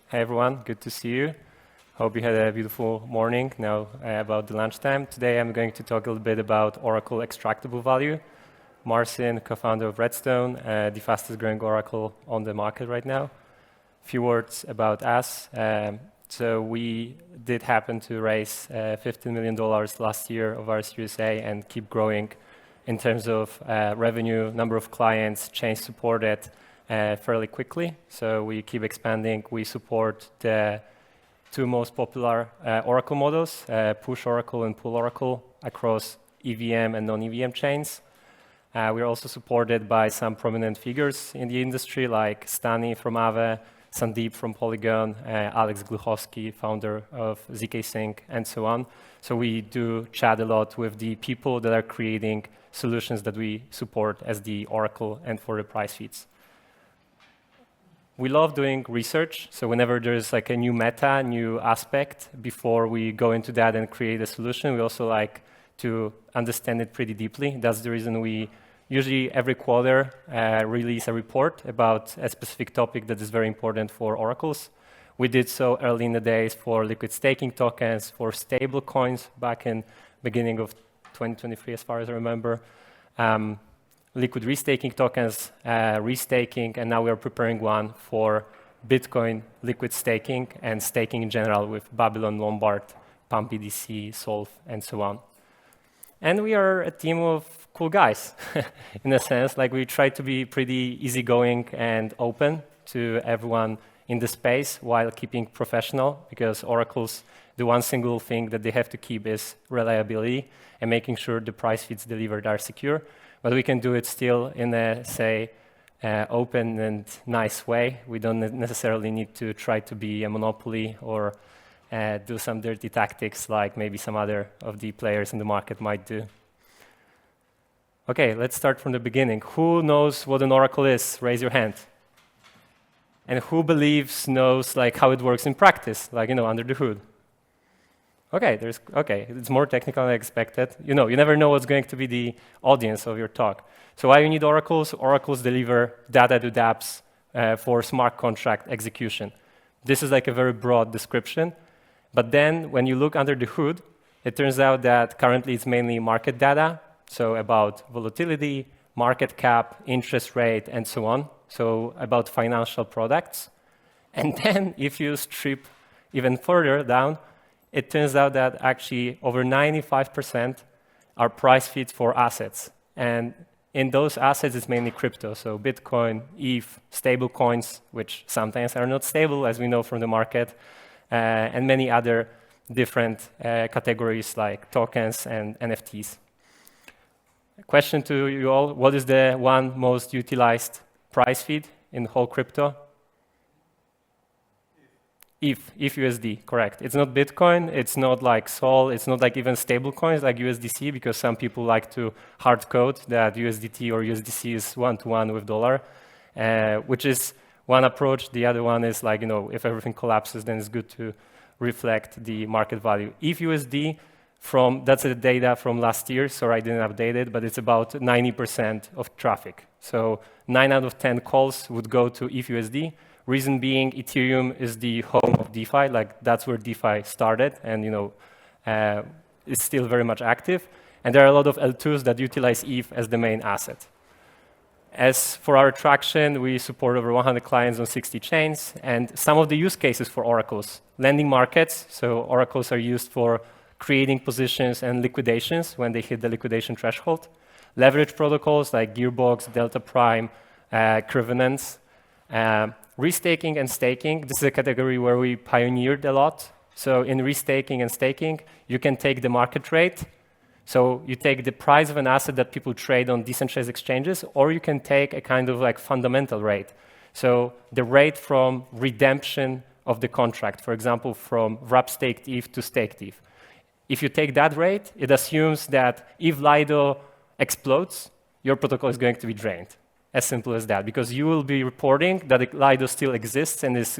Hey everyone, good to see you. Hope you had a beautiful morning now about the lunchtime. Today I'm going to talk a little bit about Oracle extractable value. Marcin, co-founder of Redstone, the fastest growing Oracle on the market right now. A few words about us. So we did happen to raise $15 million last year of our Series A and keep growing in terms of revenue, number of clients, change supported fairly quickly. So we keep expanding. We support the two most popular Oracle models, push Oracle and pull Oracle across EVM and non-EVM chains. We're also supported by some prominent figures in the industry like Stani from Aave, Sandeep from Polygon, Alex Gluchowski, founder of zk-Sync, and so on. So we do chat a lot with the people that are creating solutions that we support as the Oracle and for the price feeds. We love doing research, so whenever there's like a new meta, new aspect, before we go into that and create a solution, we also like to understand it pretty deeply. That's the reason we usually every quarter release a report about a specific topic that is very important for oracles. We did so early in the days for liquid staking tokens, for stable coins back in beginning of 2023, as far as I remember. Liquid restaking tokens, restaking, and now we are preparing one for Bitcoin liquid staking and staking in general with Babylon, Lombard, PumpBDC, Solve, and so on. And we are a team of cool guys, in a sense. Like we try to be pretty easygoing and open to everyone in the space while keeping professional, because oracles, the one single thing that they have to keep is reliability and making sure the price feeds delivered are secure. But we can do it still in a, say, open and nice way. We don't necessarily need to try to be a monopoly or do some dirty tactics like maybe some other of the players in the market might do. Okay, let's start from the beginning. Who knows what an oracle is? Raise your hand. And who knows like how it works in practice, like, under the hood? Okay, it's more technical than I expected. You never know what's going to be the audience of your talk. So why you need oracles? Oracles deliver data to dApps for smart contract execution. This is like a very broad description. But then when you look under the hood, it turns out that currently it's mainly market data, so about volatility, market cap, interest rate, and so on, so about financial products. And then if you strip even further down, it turns out that actually over 95% are price feeds for assets. And in those assets, it's mainly crypto, so Bitcoin, ETH, stable coins, which sometimes are not stable, as we know from the market, and many other different categories like tokens and NFTs. Question to you all, what is the one most utilized price feed in whole crypto? ETH USD, correct. It's not Bitcoin, it's not like Sol, it's not like even stable coins like USDC, because some people like to hard code that USDT or USDC is one-to-one with dollar, which is one approach. The other one is like, if everything collapses, then it's good to reflect the market value. ETH USD, that's the data from last year, so I didn't update it, but it's about 90% of traffic. So 9 out of 10 calls would go to ETH USD. Reason being, Ethereum is the home of DeFi, like that's where DeFi started, and it's still very much active. And there are a lot of L2s that utilize ETH as the main asset. As for our traction, we support over 100 clients on 60 chains, and some of the use cases for oracles. Lending markets, so oracles are used for creating positions and liquidations when they hit the liquidation threshold. Leverage protocols like Gearbox, Delta Prime, Crivenance. Restaking and staking, this is a category where we pioneered a lot. So in restaking and staking, you can take the market rate. So you take the price of an asset that people trade on decentralized exchanges, or you can take a kind of like fundamental rate. So the rate from redemption of the contract, for example, from wrap staked ETH to staked ETH. If you take that rate, it assumes that if Lido explodes, your protocol is going to be drained. As simple as that, because you will be reporting that Lido still exists and is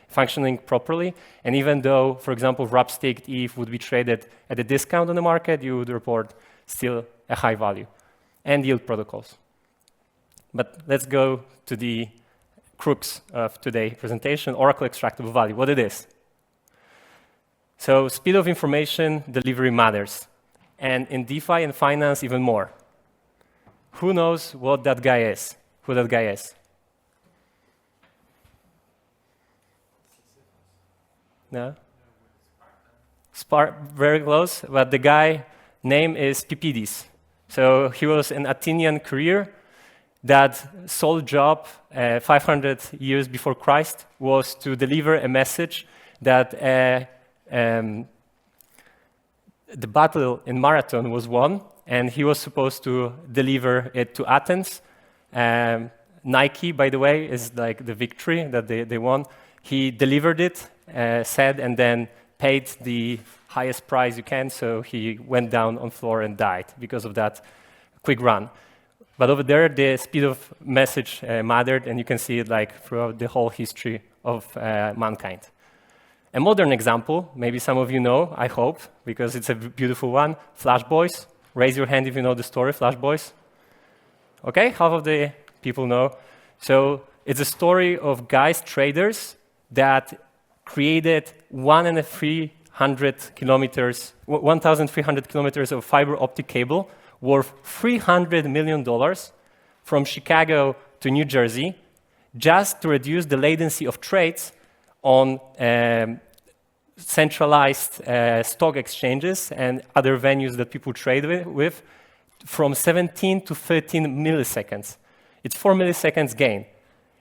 functioning properly. And even though, for example, wrap staked ETH would be traded at a discount on the market, you would report still a high value. And yield protocols. But let's go to the crux of today's presentation, Oracle extractable value, what it is. So speed of information delivery matters. And in DeFi and finance, even more. Who knows what that guy is? Who that guy is? No? Very close, but the guy name is Pipides. So he was an Athenian courier that sole job 500 years before Christ was to deliver a message that the battle in Marathon was won, and he was supposed to deliver it to Athens. Nike, by the way, is like the victory that they won. He delivered it, said, and then paid the highest price you can, so he went down on floor and died because of that quick run. But over there, the speed of message mattered, and you can see it like throughout the whole history of mankind. A modern example, maybe some of you know, I hope, because it's a beautiful one, Flash Boys. Raise your hand if you know the story, Flash Boys. Okay, half of the people know. So it's a story of guys, traders, that created 1,300 kilometers of fiber optic cable worth $300 million from Chicago to New Jersey just to reduce the latency of trades on centralized stock exchanges and other venues that people trade with from 17 to 13 milliseconds. It's 4 milliseconds gain.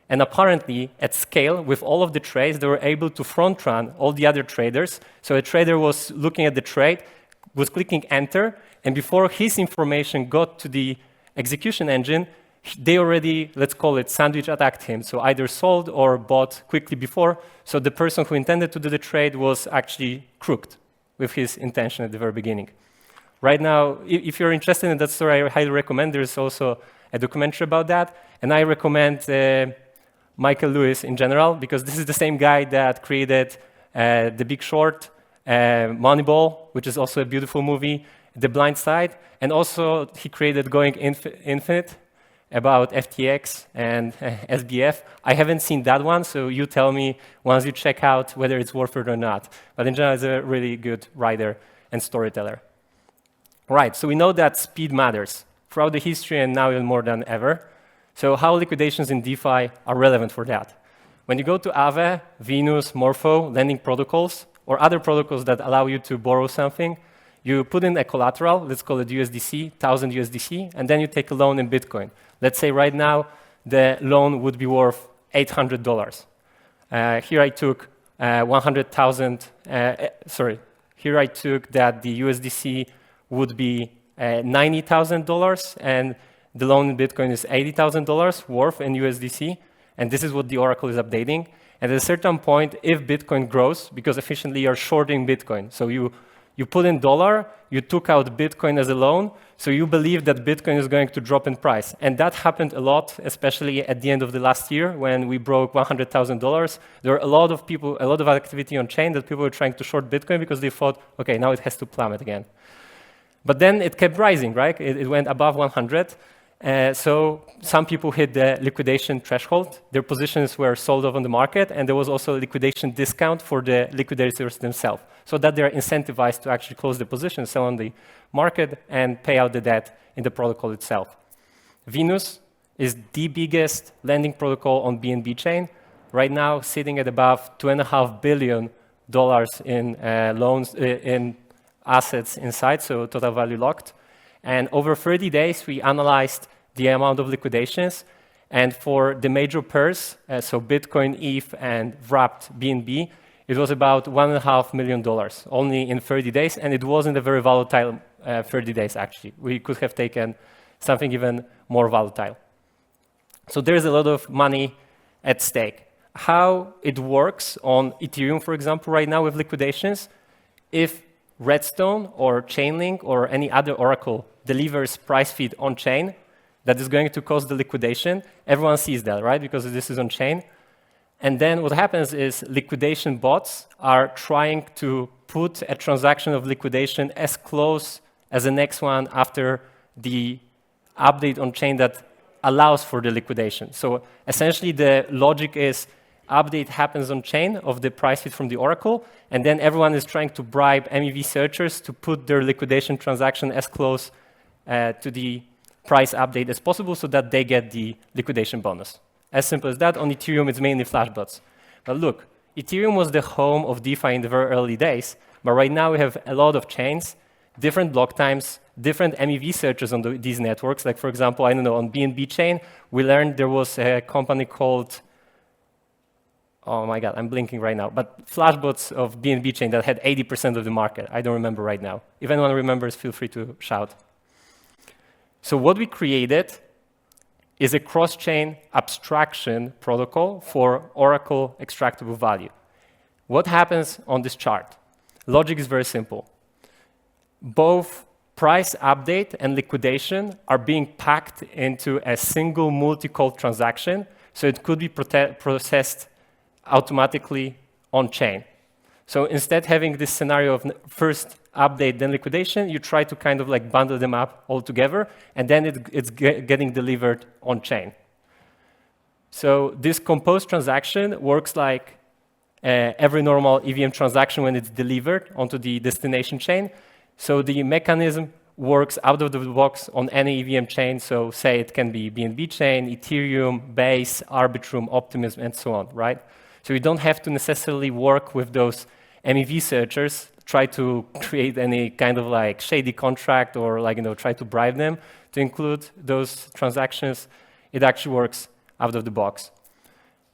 And apparently, at scale, with all of the trades, they were able to front-run all the other traders. So a trader was looking at the trade, was clicking enter, and before his information got to the execution engine, they already, let's call it, sandwich attacked him. So either sold or bought quickly before. So the person who intended to do the trade was actually crooked with his intention at the very beginning. Right now, if you're interested in that story, I highly recommend. There's also a documentary about that. And I recommend Michael Lewis in general, because this is the same guy that created The Big Short, Moneyball, which is also a beautiful movie, The Blind Side, and also he created Going Infinite about FTX and SBF. I haven't seen that one, so you tell me once you check out whether it's worth it or not. But in general, he's a really good writer and storyteller. Right, so we know that speed matters throughout the history and now even more than ever. So how liquidations in DeFi are relevant for that? When you go to Aave, Venus, Morpho, lending protocols, or other protocols that allow you to borrow something, you put in a collateral, let's call it USDC, 1,000 USDC, and then you take a loan in Bitcoin. Let's say right now the loan would be worth $800. Here I took 100,000, here I took that the USDC would be $90,000, and the loan in Bitcoin is $80,000 worth in USDC, and this is what the Oracle is updating. And at a certain point, if Bitcoin grows, because efficiently you're shorting Bitcoin, so you put in dollar, you took out Bitcoin as a loan, so you believe that Bitcoin is going to drop in price. And that happened a lot, especially at the end of the last year when we broke $100,000. There were a lot of people, a lot of activity on chain that people were trying to short Bitcoin because they thought, okay, now it has to plummet again. But then it kept rising, right? It went above 100. So some people hit the liquidation threshold. Their positions were sold off on the market, and there was also a liquidation discount for the liquidators themselves, so that they're incentivized to actually close the position, sell on the market, and pay out the debt in the protocol itself. Venus is the biggest lending protocol on BNB chain, right now sitting at above $2.5 billion in loans, in assets inside, so total value locked. And over 30 days, we analyzed the amount of liquidations. And for the major pairs, so Bitcoin, ETH, and wrapped BNB, it was about $1.5 million, only in 30 days. And it wasn't a very volatile 30 days, actually. We could have taken something even more volatile. So there's a lot of money at stake. How it works on Ethereum, for example, right now with liquidations, if Redstone or Chainlink or any other Oracle delivers price feed on chain that is going to cause the liquidation, everyone sees that, right? Because this is on chain. And then what happens is liquidation bots are trying to put a transaction of liquidation as close as the next one after the update on chain that allows for the liquidation. So essentially, the logic is update happens on chain of the price feed from the Oracle, and then everyone is trying to bribe MEV searchers to put their liquidation transaction as close to the price update as possible so that they get the liquidation bonus. As simple as that. On Ethereum, it's mainly flashbots. But look, Ethereum was the home of DeFi in the very early days, but right now we have a lot of chains, different block times, different MEV searches on these networks. Like, for example, I don't know, on BNB chain, we learned there was a company called, oh my God, I'm blinking right now, but flashbots of BNB chain that had 80% of the market. I don't remember right now. If anyone remembers, feel free to shout. So what we created is a cross-chain abstraction protocol for Oracle extractable value. What happens on this chart? Logic is very simple. Both price update and liquidation are being packed into a single multi-call transaction, so it could be processed automatically on-chain. So instead having this scenario of first update, then liquidation, you try to kind of like bundle them up all together, and then it's getting delivered on-chain. So this composed transaction works like every normal EVM transaction when it's delivered onto the destination chain. So the mechanism works out of the box on any EVM chain. So say it can be BNB chain, Ethereum, Base, Arbitrum, Optimism, and so on, right? So you don't have to necessarily work with those MEV searchers, try to create any kind of like shady contract or like, try to bribe them to include those transactions. It actually works out of the box.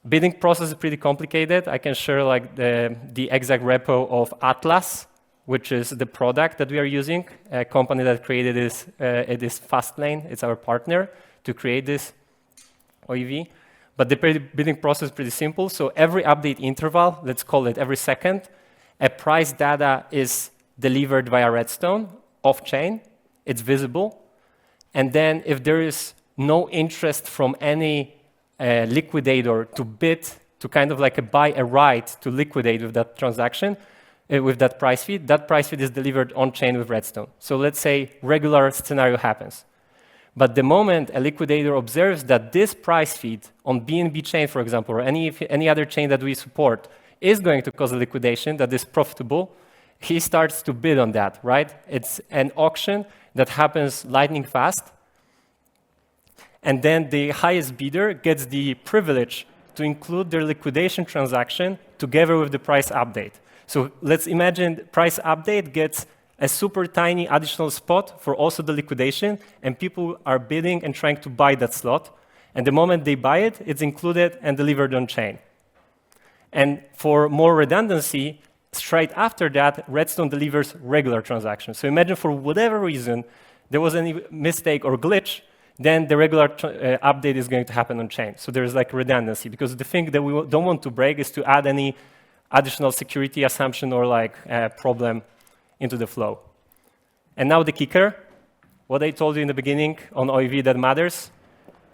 Bidding process is pretty complicated. I can share like the exact repo of Atlas, which is the product that we are using. A company that created this, it is Fastlane. It's our partner to create this OEV. But the bidding process is pretty simple. So every update interval, let's call it every second, a price data is delivered via Redstone off-chain. It's visible. And then if there is no interest from any liquidator to bid, to kind of like buy a right to liquidate with that transaction, with that price feed is delivered on-chain with Redstone. So let's say regular scenario happens. But the moment a liquidator observes that this price feed on BNB chain, for example, or any other chain that we support is going to cause a liquidation that is profitable, he starts to bid on that, right? It's an auction that happens lightning fast. And then the highest bidder gets the privilege to include their liquidation transaction together with the price update. So let's imagine price update gets a super tiny additional spot for also the liquidation, and people are bidding and trying to buy that slot. And the moment they buy it, it's included and delivered on chain. And for more redundancy, straight after that, Redstone delivers regular transactions. So imagine for whatever reason there was any mistake or glitch, then the regular update is going to happen on chain. So there's like redundancy, because the thing that we don't want to break is to add any additional security assumption or like problem into the flow. And now the kicker, what I told you in the beginning on OEV that matters,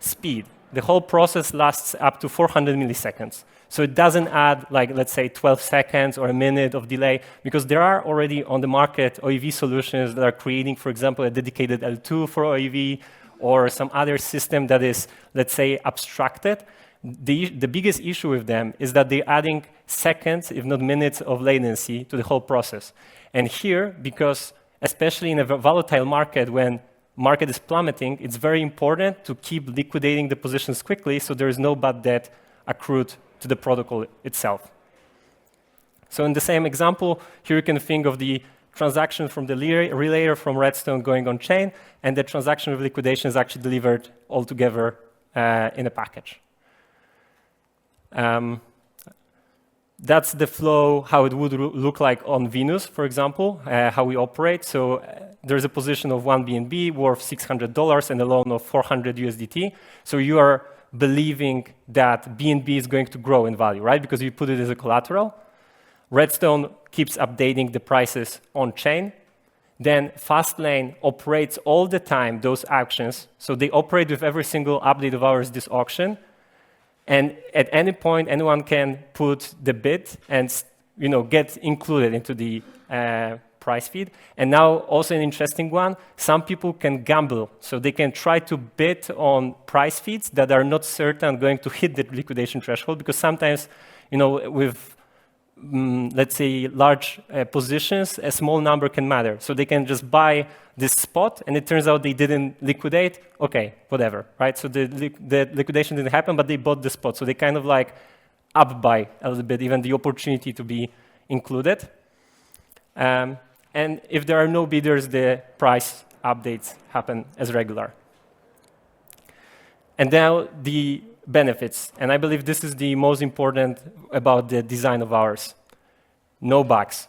speed. The whole process lasts up to 400 milliseconds. So it doesn't add like, let's say 12 seconds or a minute of delay, because there are already on the market OEV solutions that are creating, for example, a dedicated L2 for OEV or some other system that is, let's say, abstracted. The biggest issue with them is that they're adding seconds, if not minutes, of latency to the whole process. And here, because especially in a volatile market, when market is plummeting, it's very important to keep liquidating the positions quickly so there is no bad debt accrued to the protocol itself. So in the same example, here you can think of the transaction from the relayer from Redstone going on chain, and the transaction with liquidation is actually delivered all together in a package. That's the flow, how it would look like on Venus, for example, how we operate. So there's a position of 1 BNB worth $600 and a loan of 400 USDT. So you are believing that BNB is going to grow in value, right? Because you put it as a collateral. Redstone keeps updating the prices on chain. Then Fastlane operates all the time those actions. So they operate with every single update of ours this auction. And at any point, anyone can put the bid and get included into the price feed. And now also an interesting one, some people can gamble. So they can try to bet on price feeds that are not certain going to hit the liquidation threshold, because sometimes, with let's say large positions, a small number can matter. So they can just buy this spot, and it turns out they didn't liquidate. Okay, whatever, right? So the liquidation didn't happen, but they bought the spot. So they kind of like up by a little bit, even the opportunity to be included. And if there are no bidders, the price updates happen as regular. And now the benefits, and I believe this is the most important about the design of ours. No bugs,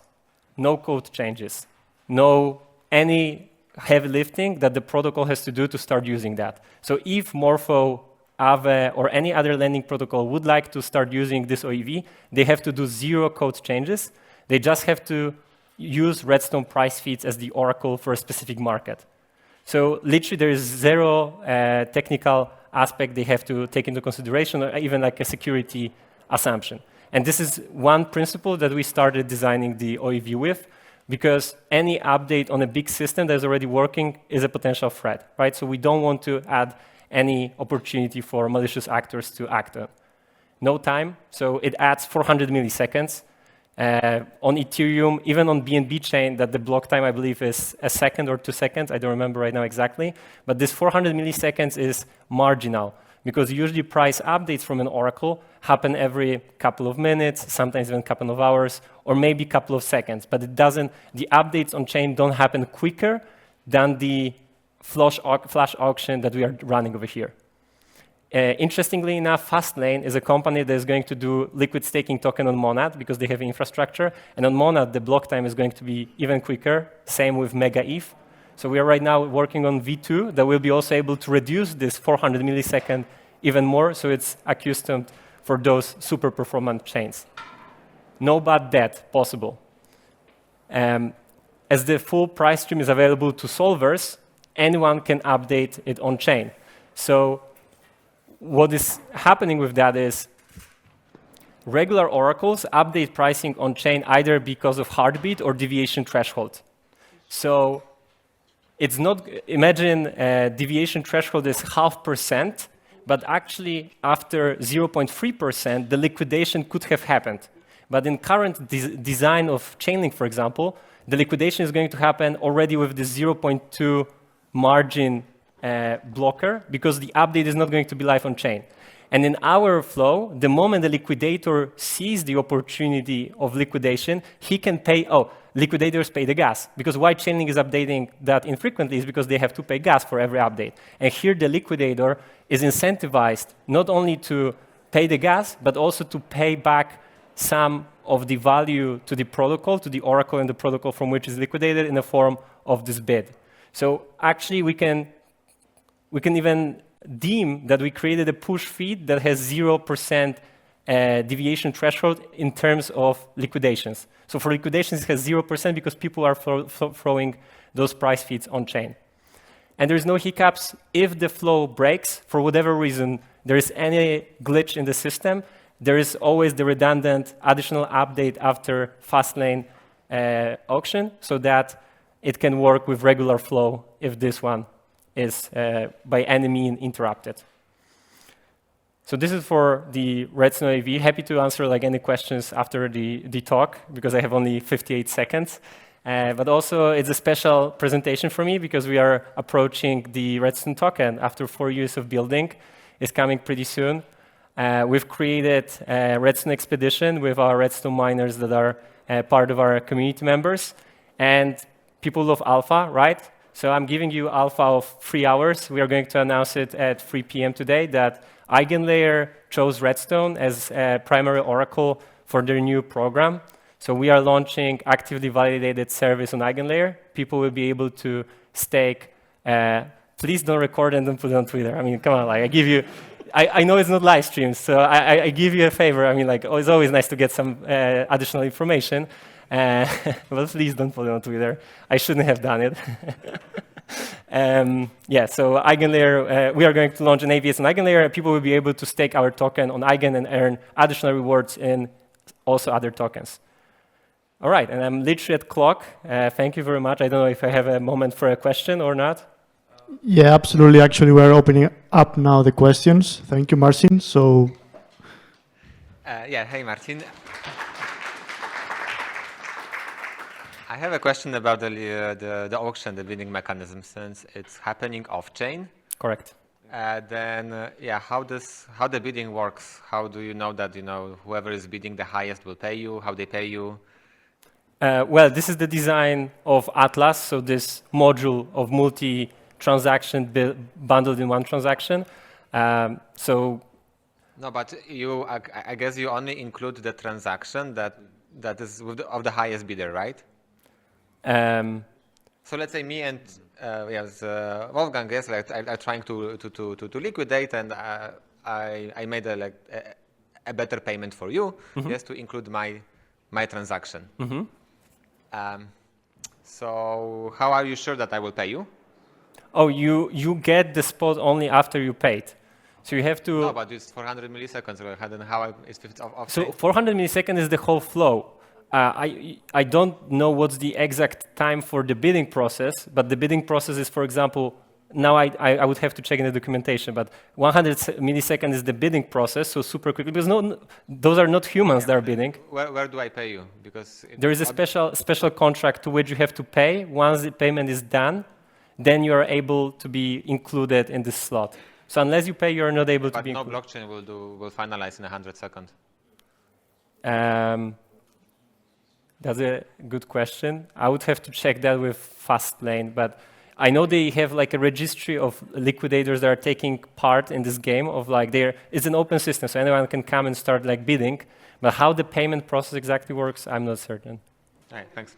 no code changes, no any heavy lifting that the protocol has to do to start using that. So if Morpho, Aave, or any other lending protocol would like to start using this OEV, they have to do 0 code changes. They just have to use Redstone price feeds as the oracle for a specific market. So literally there is 0 technical aspect they have to take into consideration, or even like a security assumption. And this is one principle that we started designing the OEV with, because any update on a big system that is already working is a potential threat, right? So we don't want to add any opportunity for malicious actors to act on. No time, so it adds 400 milliseconds. On Ethereum, even on BNB chain, that the block time, I believe, is a second or 2 seconds. I don't remember right now exactly. But this 400 milliseconds is marginal, because usually price updates from an oracle happen every couple of minutes, sometimes even a couple of hours, or maybe a couple of seconds. But it doesn't, the updates on chain don't happen quicker than the flash auction that we are running over here. Interestingly enough, Fastlane is a company that is going to do liquid staking token on Monad, because they have infrastructure. And on Monad, the block time is going to be even quicker. Same with Mega ETH. So we are right now working on V2 that will be also able to reduce this 400 millisecond even more, so it's accustomed for those super performant chains. No bad debt possible. As the full price stream is available to solvers, anyone can update it on chain. So what is happening with that is regular oracles update pricing on chain either because of heartbeat or deviation threshold. So it's not, imagine deviation threshold is 0.5%, but actually after 0.3%, the liquidation could have happened. But in current design of Chainlink, for example, the liquidation is going to happen already with the 0.2 margin blocker, because the update is not going to be live on chain. And in our flow, the moment the liquidator sees the opportunity of liquidation, he can pay, liquidators pay the gas. Because why Chainlink is updating that infrequently is because they have to pay gas for every update. And here the liquidator is incentivized not only to pay the gas, but also to pay back some of the value to the protocol, to the oracle and the protocol from which is liquidated in the form of this bid. So actually we can even deem that we created a push feed that has 0% deviation threshold in terms of liquidations. So for liquidations, it has 0% because people are throwing those price feeds on chain. And there's no hiccups. If the flow breaks, for whatever reason, there is any glitch in the system, there is always the redundant additional update after Fastlane auction, so that it can work with regular flow if this one is by any means interrupted. So this is for the Redstone OEV. Happy to answer any questions after the talk, because I have only 58 seconds. But also it's a special presentation for me because we are approaching the Redstone token after 4 years of building. It's coming pretty soon. We've created a Redstone expedition with our Redstone miners that are part of our community members. And people love alpha, right? So I'm giving you alpha of 3 hours. We are going to announce it at 3 p.m. today that Eigenlayer chose Redstone as a primary oracle for their new program. So we are launching actively validated service on Eigenlayer. People will be able to stake. Please don't record and don't put it on Twitter. I mean, come on, I give you. I know it's not live stream, so I give you a favor. I mean, it's always nice to get some additional information. Well, please don't put it on Twitter. I shouldn't have done it. Yeah, so Eigenlayer, we are going to launch an AVS on Eigenlayer. People will be able to stake our token on Eigen and earn additional rewards in also other tokens. All right, and I'm literally at clock. Thank you very much. I don't know if I have a moment for a question or not. Yeah, absolutely. Actually, we're opening up now the questions. Thank you, Marcin. So, yeah, hey, Marcin. I have a question about the auction, the bidding mechanism, since it's happening off-chain. Correct. Yeah, how the bidding works? How do you know that whoever is bidding the highest will pay you? How they pay you? Well, this is the design of Atlas, so this module of multi-transaction bundled in one transaction. No, but I guess you only include the transaction that is of the highest bidder, right? So let's say me and yes, Wolfgang, yes, like I'm trying to liquidate, and I made a better payment for you, yes, to include my transaction. So how are you sure that I will pay you? Oh, you get the spot only after you paid. So you have to... No, but it's 400 milliseconds. Then how is 50 off? So 400 milliseconds is the whole flow. I don't know what's the exact time for the bidding process, but the bidding process is, for example, now I would have to check in the documentation, but 100 milliseconds is the bidding process, so super quickly, because those are not humans that are bidding. Where do I pay you? Because there is a special contract to which you have to pay. Once the payment is done, then you are able to be included in this slot. So unless you pay, you are not able to be included. But no blockchain will finalize in 100 seconds. That's a good question. I would have to check that with Fastlane, but I know they have like a registry of liquidators that are taking part in this game of like it's an open system, so anyone can come and start like bidding, but how the payment process exactly works, I'm not certain. All right, thanks.